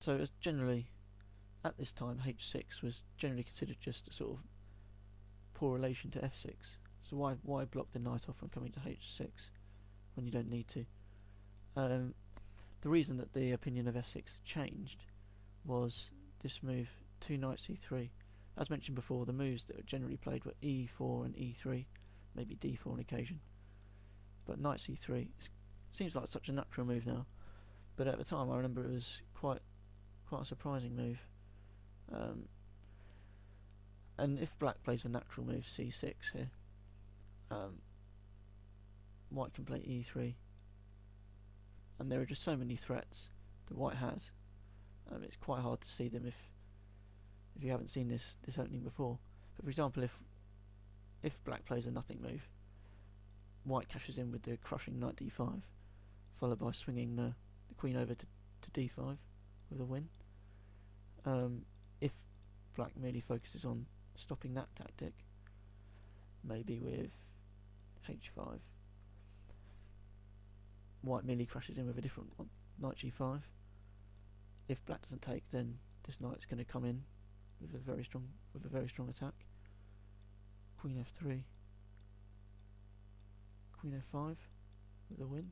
So it's generally, at this time, h6 was generally considered just a sort of poor relation to f6. So why block the knight off from coming to h6 when you don't need to? The reason that the opinion of f6 changed was this move, 2 knight c3. As mentioned before, the moves that were generally played were e4 and e3, maybe d4 on occasion. But knight c3 seems like such a natural move now, but at the time I remember it was quite a surprising move. And if black plays the natural move c6 here, white can play e3, and there are just so many threats that white has. It's quite hard to see them if you haven't seen this opening before. But for example, if black plays a nothing move, white cashes in with the crushing knight d5, followed by swinging the queen over to d5 with a win. If black merely focuses on stopping that tactic, maybe with h5, white merely crashes in with a different one, knight g5. If black doesn't take, then this knight's going to come in with a very strong attack. Queen f3, queen f5 with a win.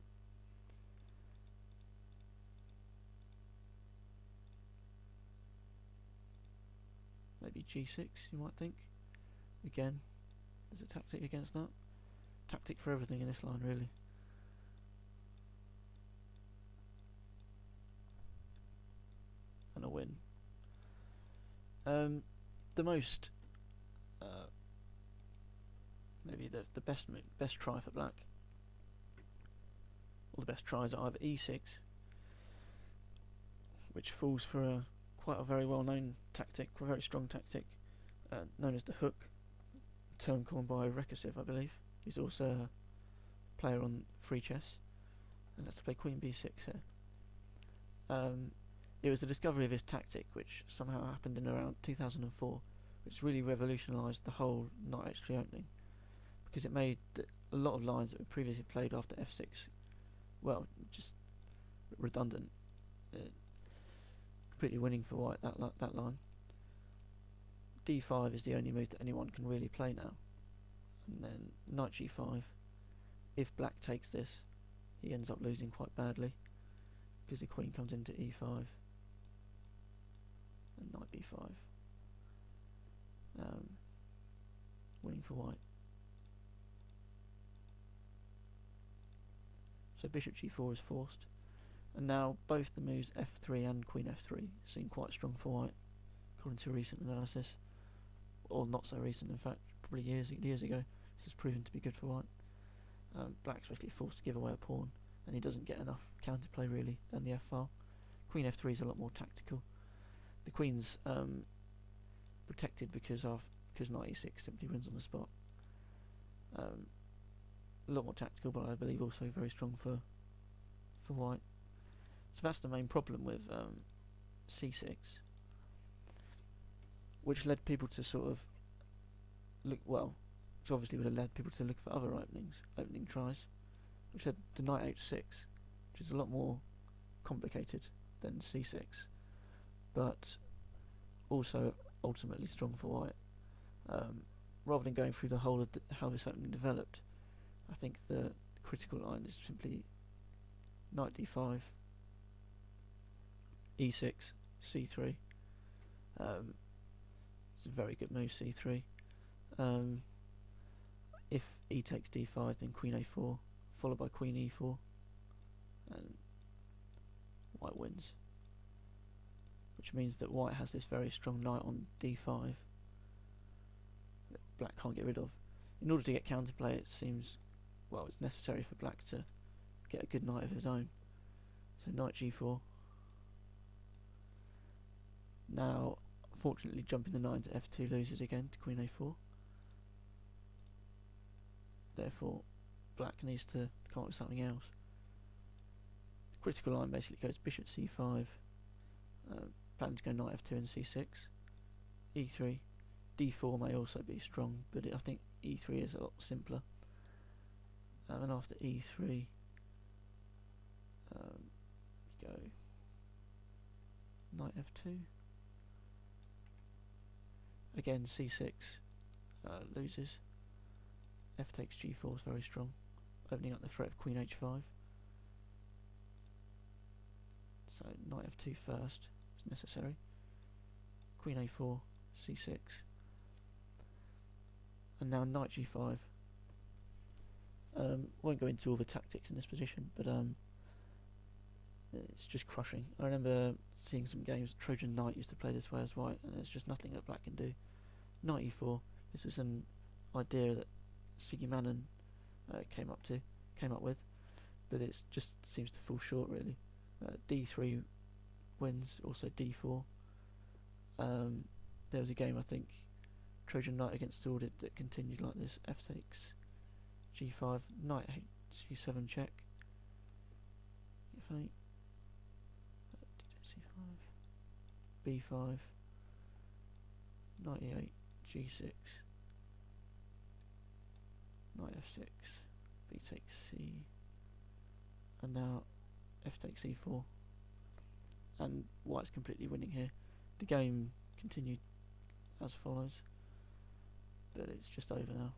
Maybe g6, you might think. Again, there's a tactic against that. Tactic for everything in this line, really. And a win. The most, maybe the best try for black, or the best tries are either e6, which falls for quite a very well-known tactic, a very strong tactic, known as the hook, a term coined by Recursive, I believe. He's also a player on free chess, and let's play queen b6 here. It was the discovery of his tactic, which somehow happened in around 2004, which really revolutionised the whole knight h3 opening, because it made a lot of lines that were previously played after f6, well, just redundant. Completely winning for white, that line. d5 is the only move that anyone can really play now. And then knight g5. If black takes this, he ends up losing quite badly, because the queen comes into e5 and knight b5, winning for white. So bishop g4 is forced, and now both the moves f3 and queen f3 seem quite strong for white, according to recent analysis, or not so recent, in fact, probably years ago. This has proven to be good for white. Black's basically forced to give away a pawn, and he doesn't get enough counterplay really down the f-file. Queen f3 is a lot more tactical. The queen's protected because knight e6 simply wins on the spot. A lot more tactical, but I believe also very strong for white. So that's the main problem with c6, which led people to sort of look, well, which obviously would have led people to look for other opening tries, which led to knight h6, which is a lot more complicated than c6, but also ultimately strong for white. Rather than going through the whole of how this opening developed, I think the critical line is simply knight d5, e6, c3. It's a very good move, c3. If e takes d5, then queen a4, followed by queen e4, and white wins. Which means that white has this very strong knight on d5 that black can't get rid of. In order to get counterplay, it seems, well, it's necessary for black to get a good knight of his own. So knight g4. Now, fortunately, jumping the knight to f2 loses again to queen a4. Therefore, black needs to come up with something else. The critical line basically goes bishop c5, planning to go knight f2 and c6, e3, d4 may also be strong, but I think e3 is a lot simpler. And after e3, go Knight f2. Again c6 loses. F takes g4 is very strong, opening up the threat of queen h5. So knight f2 first is necessary. Queen a4, c6, and now knight g5. Won't go into all the tactics in this position, but it's just crushing. I remember seeing some games. Trojan Knight used to play this way as white, and there's just nothing that black can do. Knight e4. This was an idea that Siggy Mannen came up with, but it just seems to fall short really. D3 wins, also d4. There was a game, I think, Trojan Knight against Sordid, that continued like this. F takes g5, knight c7 check, f8, c5, b5, knight e8, g6, knight f6, b takes c, and now f takes e4, and white's completely winning here. The game continued as follows, but it's just over now.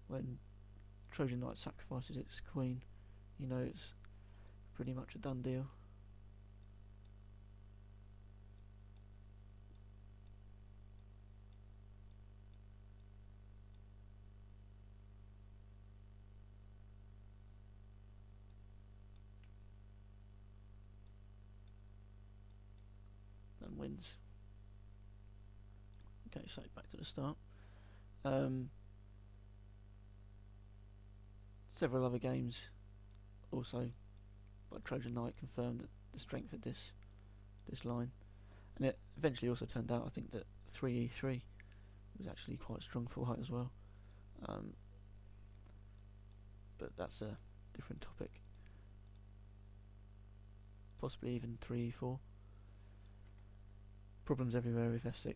When Trojan Knight sacrifices its queen, you know it's pretty much a done deal. And wins. Okay, so back to the start. Several other games also by Trojan Knight confirmed that the strength of this line, and it eventually also turned out, I think, that 3e3 was actually quite strong for white as well. But that's a different topic. Possibly even 3e4. Problems everywhere with f6.